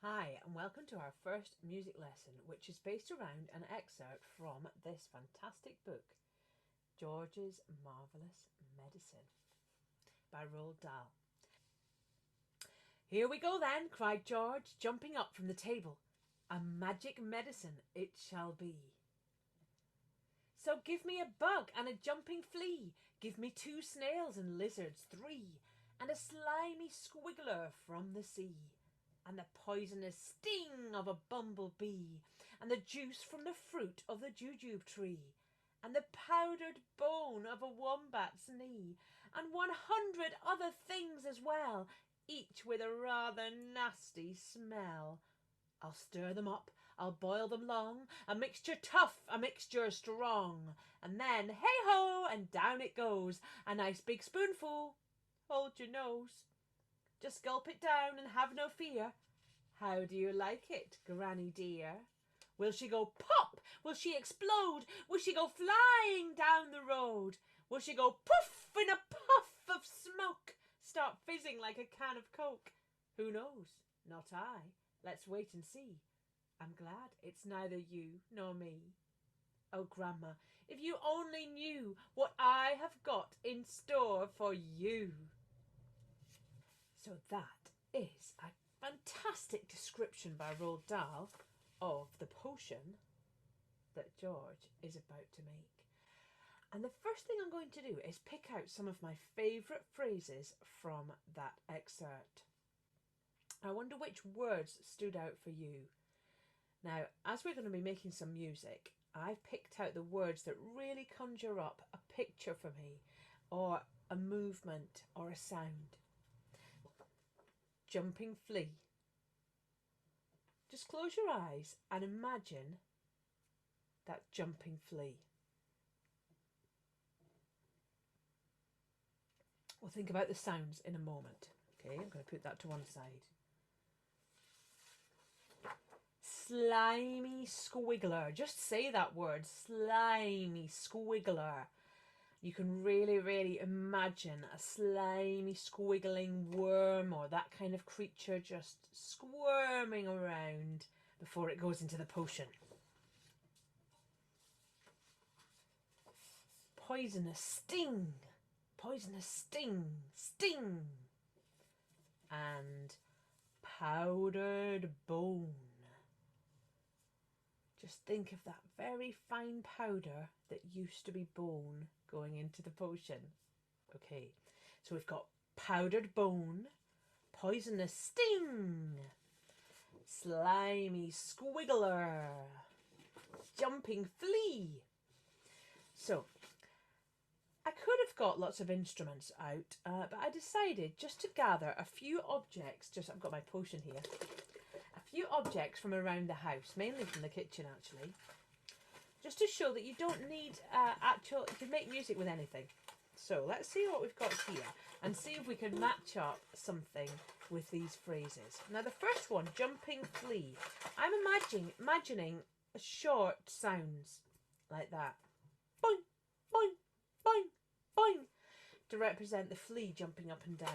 Hi, and welcome to our first music lesson, which is based around an excerpt from this fantastic book, George's Marvellous Medicine by Roald Dahl. Here we go then, cried George, jumping up from the table. A magic medicine it shall be. So give me a bug and a jumping flea, give me 2 snails and lizards 3, and a slimy squiggler from the sea, and the poisonous sting of a bumblebee, and the juice from the fruit of the jujube tree, and the powdered bone of a wombat's knee, and 100 other things as well, each with a rather nasty smell. I'll stir them up, I'll boil them long, a mixture tough, a mixture strong, and then, hey-ho, and down it goes, a nice big spoonful. Hold your nose. Just gulp it down and have no fear. How do you like it, Granny dear? Will she go pop? Will she explode? Will she go flying down the road? Will she go poof in a puff of smoke? Start fizzing like a can of Coke? Who knows? Not I. Let's wait and see. I'm glad it's neither you nor me. Oh, Grandma, if you only knew what I have got in store for you. So that is a fantastic description by Roald Dahl of the potion that George is about to make. And the first thing I'm going to do is pick out some of my favourite phrases from that excerpt. I wonder which words stood out for you. Now, as we're going to be making some music, I've picked out the words that really conjure up a picture for me, or a movement, or a sound. Jumping flea. Just close your eyes and imagine that jumping flea. We'll think about the sounds in a moment. Okay, I'm going to put that to one side. Slimy squiggler. Just say that word, slimy squiggler. You can really imagine a slimy squiggling worm or that kind of creature just squirming around before it goes into the potion. Poisonous sting. Poisonous sting. Sting. And powdered bone. Just think of that very fine powder that used to be bone going into the potion. Okay, so we've got powdered bone, poisonous sting, slimy squiggler, jumping flea. So, I could have got lots of instruments out, but I decided just to gather a few objects. I've got my potion here. A few objects from around the house, mainly from the kitchen actually, just to show that you don't need you can make music with anything. So let's see what we've got here and see if we can match up something with these phrases. Now the first one, jumping flea. I'm imagining short sounds like that. Boing, boing, boing, boing, to represent the flea jumping up and down.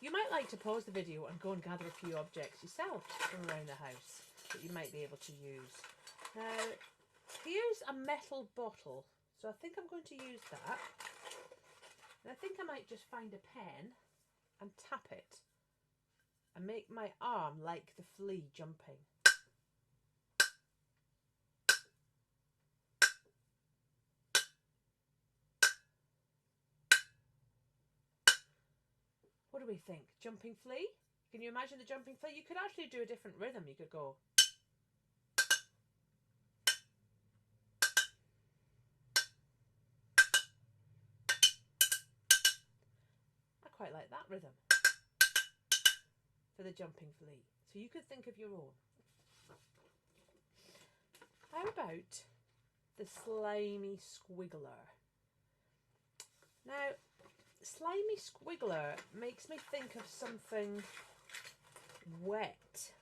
You might like to pause the video and go and gather a few objects yourself from around the house that you might be able to use. Now, here's a metal bottle. So I think I'm going to use that. And I think I might just find a pen and tap it and make my arm like the flea jumping. What do we think? Jumping flea? Can you imagine the jumping flea? You could actually do a different rhythm. You could go. I quite like that rhythm for the jumping flea. So you could think of your own. How about the slimy squiggler? Now, slimy squiggler makes me think of something wet.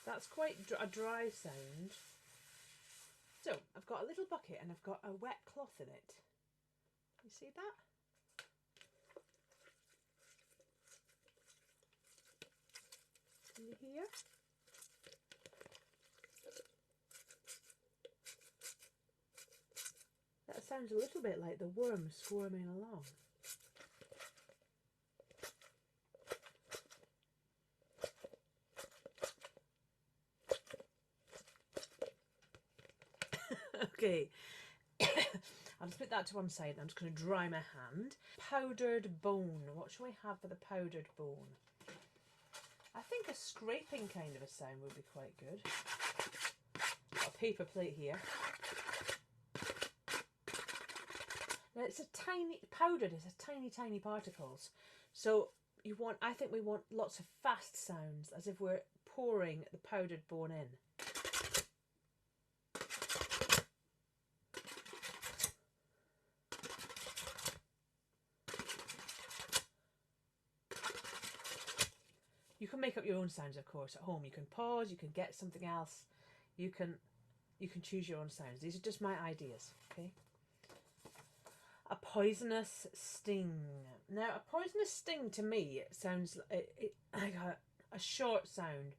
That's quite a dry sound. So I've got a little bucket and I've got a wet cloth in it. You see that? Can you hear? That sounds a little bit like the worm squirming along. Okay, I'll just put that to one side. I'm just going to dry my hand. Powdered bone. What shall we have for the powdered bone? I think a scraping kind of a sound would be quite good. Got a paper plate here. Now it's a tiny, powdered is a tiny particles. So I think we want lots of fast sounds, as if we're pouring the powdered bone in. You can make up your own sounds, of course, at home. You can pause, you can get something else. You can choose your own sounds. These are just my ideas, okay? A poisonous sting. Now, a poisonous sting to me sounds like a short sound.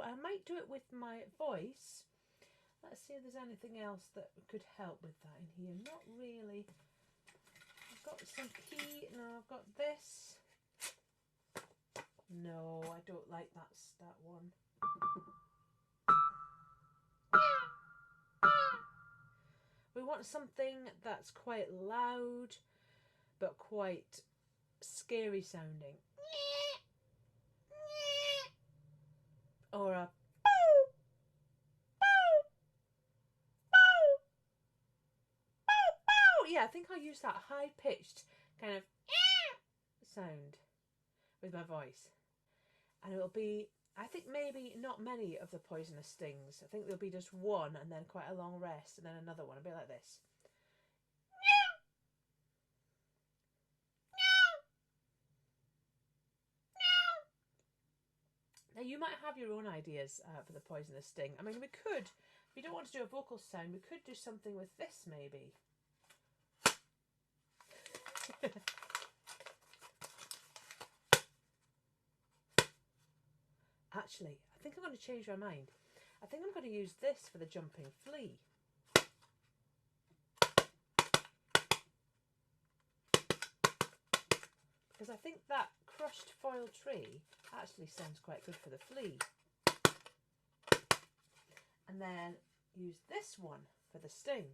I might do it with my voice. Let's see if there's anything else that could help with that in here. Not really. I've got some key. No, I've got this. No, I don't like that one. We want something that's quite loud, but quite scary sounding. Or a yeah, I think I'll use that high-pitched kind of sound with my voice. And it'll be, I think maybe not many of the poisonous stings. I think there'll be just one and then quite a long rest and then another one, a bit like this. Now you might have your own ideas for the poisonous sting. I mean, we could, if you don't want to do a vocal sound, we could do something with this maybe. Actually, I think I'm going to change my mind. I think I'm going to use this for the jumping flea. Because I think that crushed foil tree actually sounds quite good for the flea. And then use this one for the sting.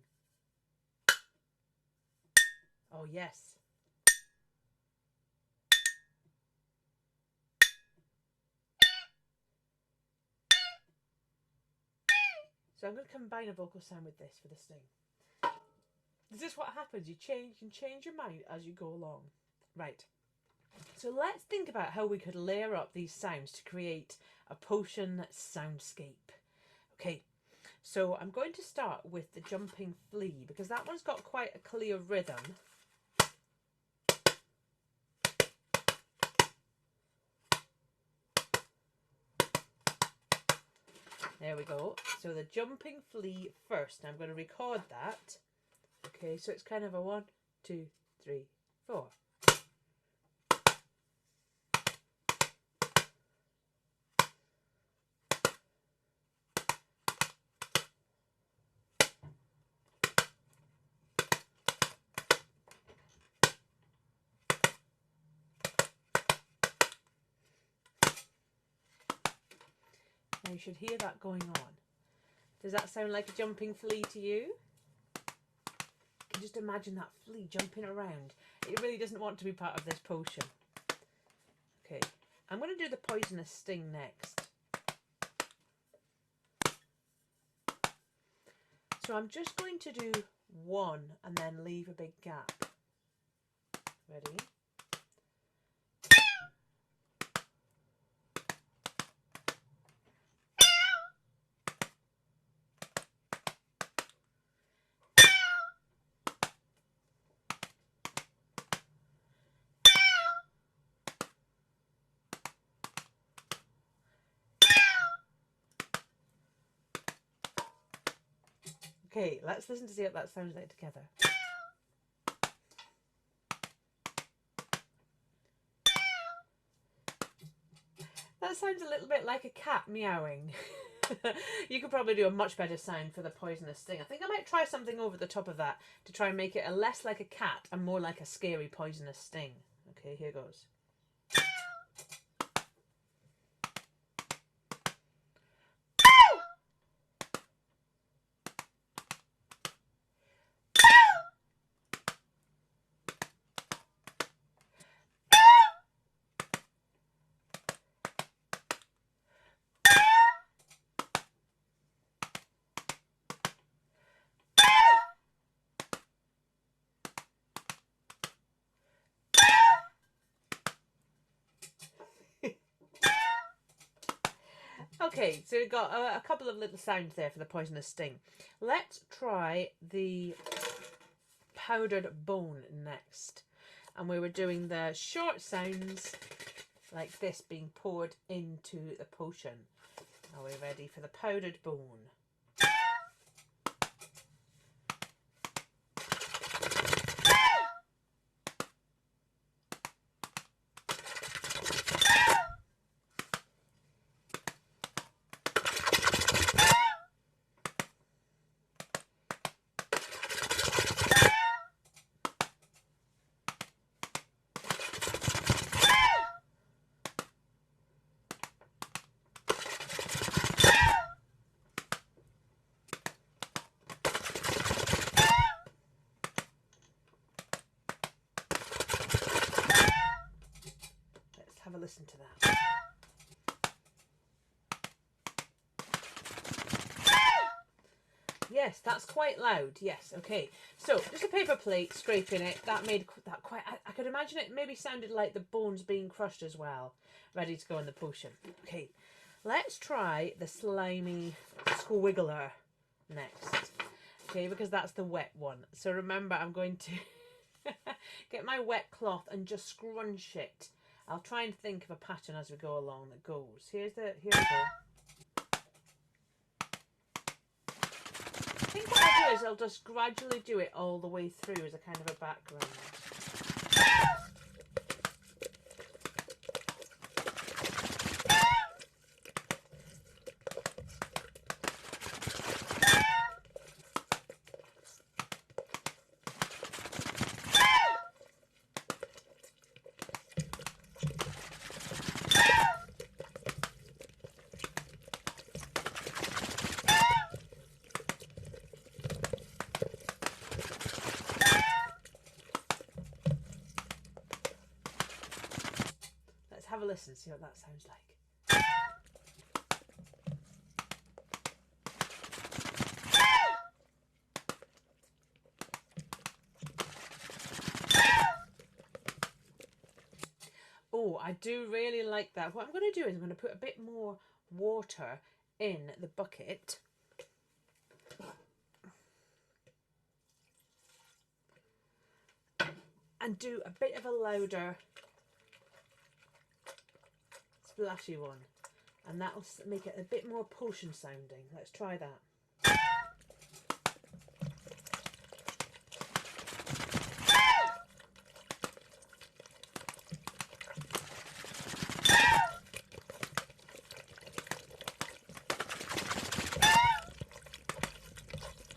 Oh yes. So I'm going to combine a vocal sound with this for the sting. This is what happens. You can change your mind as you go along. Right. So let's think about how we could layer up these sounds to create a potion soundscape. Okay, so I'm going to start with the jumping flea because that one's got quite a clear rhythm. There we go. So the jumping flea first. Now I'm going to record that. Okay, so it's kind of a 1, 2, 3, 4. Now you should hear that going on. Does that sound like a jumping flea to you? You can just imagine that flea jumping around. It really doesn't want to be part of this potion. Okay, I'm going to do the poisonous sting next. So I'm just going to do one and then leave a big gap. Ready? Okay, let's listen to see what that sounds like together. That sounds a little bit like a cat meowing. You could probably do a much better sound for the poisonous sting. I think I might try something over the top of that to try and make it a less like a cat and more like a scary poisonous sting. Okay, here goes. Okay, so we've got a couple of little sounds there for the poisonous sting. Let's try the powdered bone next. And we were doing the short sounds like this being poured into the potion. Are we ready for the powdered bone? Have a listen to that. Yes, that's quite loud. Yes, okay. So just a paper plate scraping it. That made that quite. I could imagine it maybe sounded like the bones being crushed as well, ready to go in the potion. Okay, let's try the slimy squiggler next. Okay, because that's the wet one. So remember, I'm going to get my wet cloth and just scrunch it. I'll try and think of a pattern as we go along that goes. Here we go. I think what I'll do is I'll just gradually do it all the way through as a kind of a background. Have a listen, see what that sounds like. Oh, I do really like that. What I'm going to do is I'm going to put a bit more water in the bucket. And do a bit of a louder splashy one, and that'll make it a bit more potion sounding. Let's try that.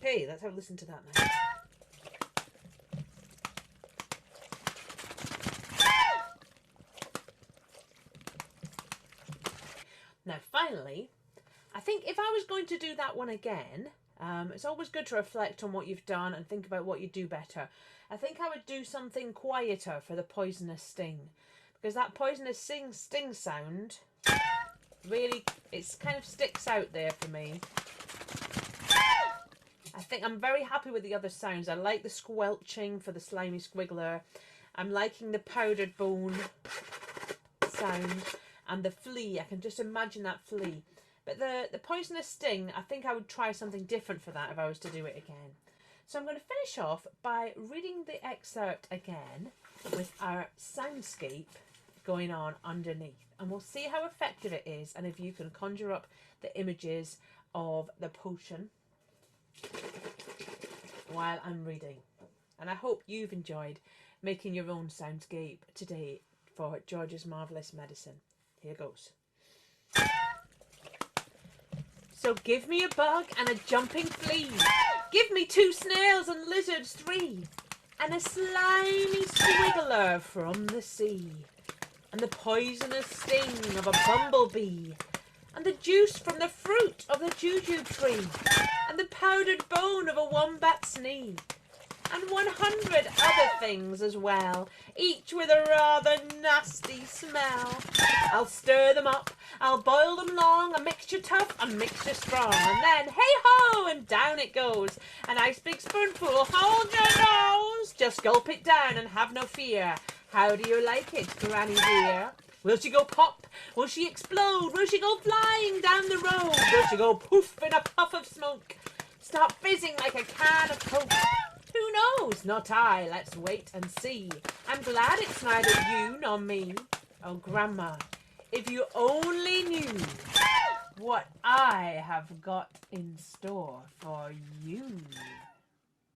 Okay, let's have a listen to that now. Now, finally, I think if I was going to do that one again, it's always good to reflect on what you've done and think about what you do better. I think I would do something quieter for the poisonous sting, because that poisonous sting sound really, it's kind of sticks out there for me. I think I'm very happy with the other sounds. I like the squelching for the slimy squiggler. I'm liking the powdered bone sound. And the flea, I can just imagine that flea. But the poisonous sting, I think I would try something different for that if I was to do it again. So I'm going to finish off by reading the excerpt again with our soundscape going on underneath. And we'll see how effective it is and if you can conjure up the images of the potion. while I'm reading. And I hope you've enjoyed making your own soundscape today for George's Marvellous Medicine. Here goes. So give me a bug and a jumping flea. Give me 2 snails and lizards 3. And a slimy squiggler from the sea. And the poisonous sting of a bumblebee. And the juice from the fruit of the juju tree. And the powdered bone of a wombat's knee. And 100 other things as well, each with a rather nasty smell. I'll stir them up, I'll boil them long, a mixture tough, a mixture strong, and then hey-ho, and down it goes. A nice big spoonful, hold your nose, just gulp it down and have no fear. How do you like it, Granny dear? Will she go pop? Will she explode? Will she go flying down the road? Will she go poof in a puff of smoke? Start fizzing like a can of Coke? Who knows? Not I. Let's wait and see. I'm glad it's neither you nor me. Oh, Grandma, if you only knew what I have got in store for you.